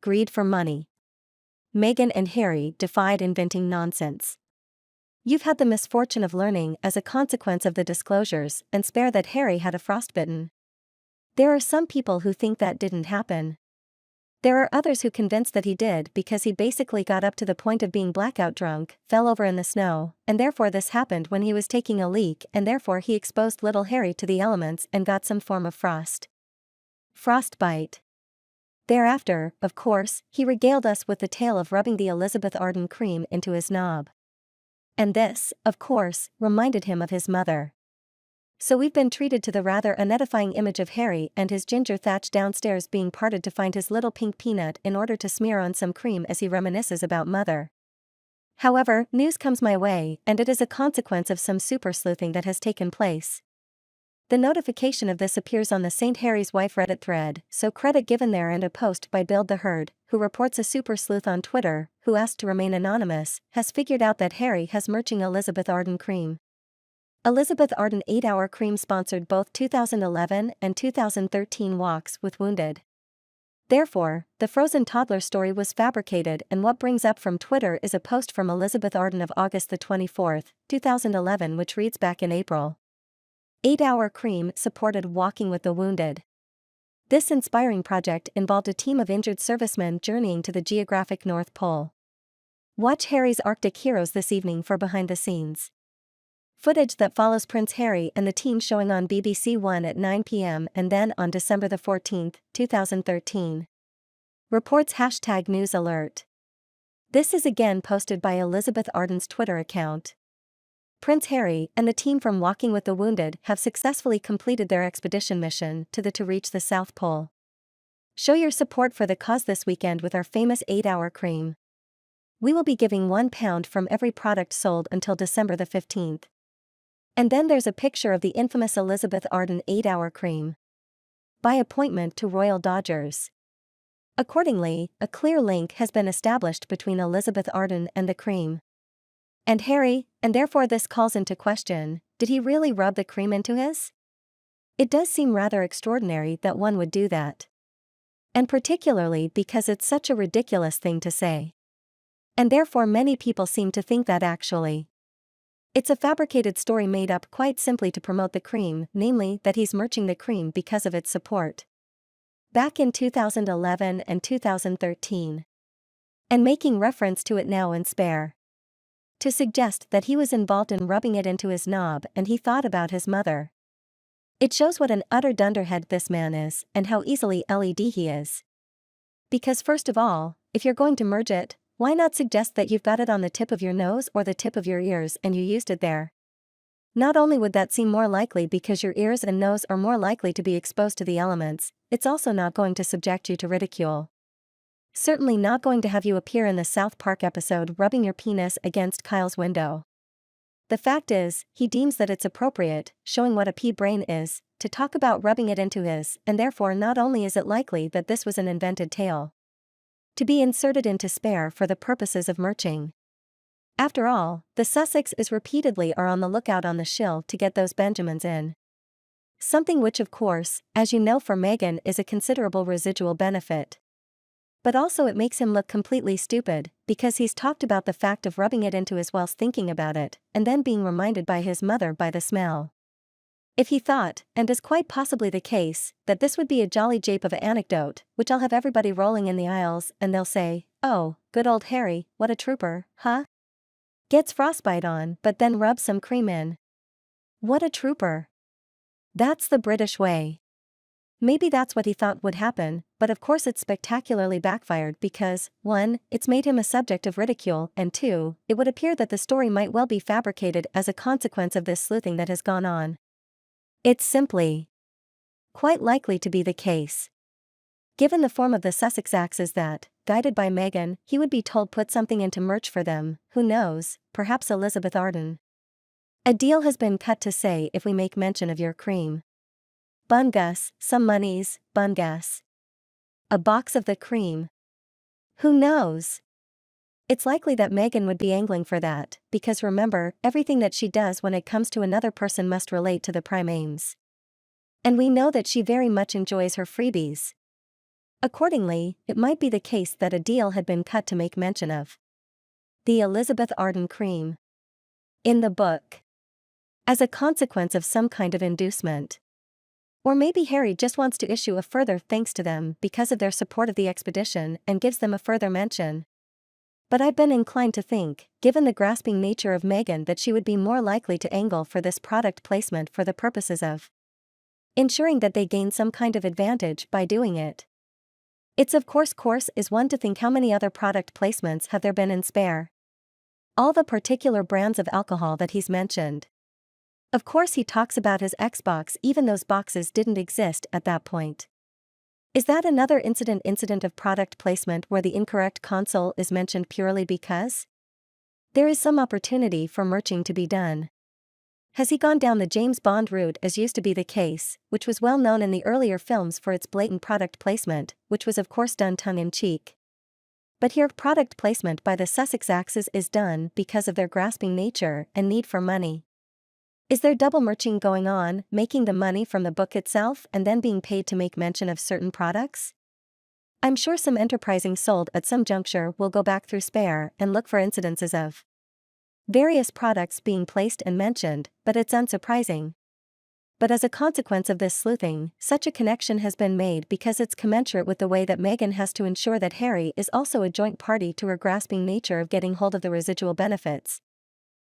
Greed for money. Meghan and Harry defied inventing nonsense. You've had the misfortune of learning as a consequence of the disclosures and spare that Harry had a frostbitten. There are some people who think that didn't happen. There are others who convinced that he did because he basically got up to the point of being blackout drunk, fell over in the snow, and therefore this happened when he was taking a leak and therefore he exposed little Harry to the elements and got some form of frostbite. Thereafter, of course, he regaled us with the tale of rubbing the Elizabeth Arden cream into his knob. And this, of course, reminded him of his mother. So we've been treated to the rather unedifying image of Harry and his ginger thatch downstairs being parted to find his little pink peanut in order to smear on some cream as he reminisces about mother. However, news comes my way, and it is a consequence of some super sleuthing that has taken place. The notification of this appears on the St. Harry's Wife Reddit thread, so credit given there, and a post by Build the Herd, who reports a super sleuth on Twitter, who asked to remain anonymous, has figured out that Harry has merching Elizabeth Arden cream. Elizabeth Arden 8-Hour Cream sponsored both 2011 and 2013 walks with Wounded. Therefore, the frozen toddler story was fabricated, and what brings up from Twitter is a post from Elizabeth Arden of August 24, 2011, which reads: back in April. 8-Hour Cream supported Walking with the Wounded. This inspiring project involved a team of injured servicemen journeying to the geographic North Pole. Watch Harry's Arctic Heroes this evening for behind the scenes footage that follows Prince Harry and the team showing on BBC One at 9 p.m. and then on December 14, 2013. Reports #news alert. This is again posted by Elizabeth Arden's Twitter account. Prince Harry and the team from Walking with the Wounded have successfully completed their expedition mission to reach the South Pole. Show your support for the cause this weekend with our famous 8-Hour Cream. We will be giving £1 from every product sold until December 15th. And then there's a picture of the infamous Elizabeth Arden 8-Hour Cream. By appointment to Royal Dodgers. Accordingly, a clear link has been established between Elizabeth Arden and the cream. And Harry, and therefore this calls into question, did he really rub the cream into his? It does seem rather extraordinary that one would do that. And particularly because it's such a ridiculous thing to say. And therefore many people seem to think that actually it's a fabricated story made up quite simply to promote the cream, namely that he's merching the cream because of its support. Back in 2011 and 2013. And making reference to it now in spare. To suggest that he was involved in rubbing it into his knob and he thought about his mother. It shows what an utter dunderhead this man is and how easily led he is. Because first of all, if you're going to merge it, why not suggest that you've got it on the tip of your nose or the tip of your ears and you used it there? Not only would that seem more likely because your ears and nose are more likely to be exposed to the elements, it's also not going to subject you to ridicule. Certainly not going to have you appear in the South Park episode rubbing your penis against Kyle's window. The fact is, he deems that it's appropriate, showing what a pea-brain is, to talk about rubbing it into his, and therefore not only is it likely that this was an invented tale to be inserted into spare for the purposes of merching. After all, the Sussex is repeatedly are on the lookout on the shill to get those Benjamins in. Something which of course, as you know, for Meghan is a considerable residual benefit. But also it makes him look completely stupid, because he's talked about the fact of rubbing it into his whilst thinking about it, and then being reminded by his mother by the smell. If he thought, and is quite possibly the case, that this would be a jolly jape of an anecdote, which I'll have everybody rolling in the aisles, and they'll say, "Oh, good old Harry, what a trooper, huh? Gets frostbite on, but then rubs some cream in. What a trooper. That's the British way." Maybe that's what he thought would happen, but of course it's spectacularly backfired because, 1, it's made him a subject of ridicule, and 2, it would appear that the story might well be fabricated as a consequence of this sleuthing that has gone on. It's simply quite likely to be the case. Given the form of the Sussex axes that, guided by Meghan, he would be told put something into merch for them, who knows, perhaps Elizabeth Arden. A deal has been cut to say if we make mention of your cream. Bungus, some monies, bungus. A box of the cream. Who knows? It's likely that Meghan would be angling for that, because remember, everything that she does when it comes to another person must relate to the prime aims. And we know that she very much enjoys her freebies. Accordingly, it might be the case that a deal had been cut to make mention of the Elizabeth Arden cream in the book, as a consequence of some kind of inducement. Or maybe Harry just wants to issue a further thanks to them because of their support of the expedition and gives them a further mention. But I've been inclined to think, given the grasping nature of Meghan, that she would be more likely to angle for this product placement for the purposes of ensuring that they gain some kind of advantage by doing it. It's of course is one to think how many other product placements have there been in Spare. All the particular brands of alcohol that he's mentioned. Of course he talks about his Xbox, even those boxes didn't exist at that point. Is that another incident of product placement where the incorrect console is mentioned purely because there is some opportunity for merching to be done? Has he gone down the James Bond route, as used to be the case, which was well known in the earlier films for its blatant product placement, which was of course done tongue-in-cheek? But here product placement by the Sussex axes is done because of their grasping nature and need for money. Is there double merching going on, making the money from the book itself and then being paid to make mention of certain products? I'm sure some enterprising sold at some juncture will go back through Spare and look for incidences of various products being placed and mentioned, but it's unsurprising. But as a consequence of this sleuthing, such a connection has been made because it's commensurate with the way that Meghan has to ensure that Harry is also a joint party to her grasping nature of getting hold of the residual benefits,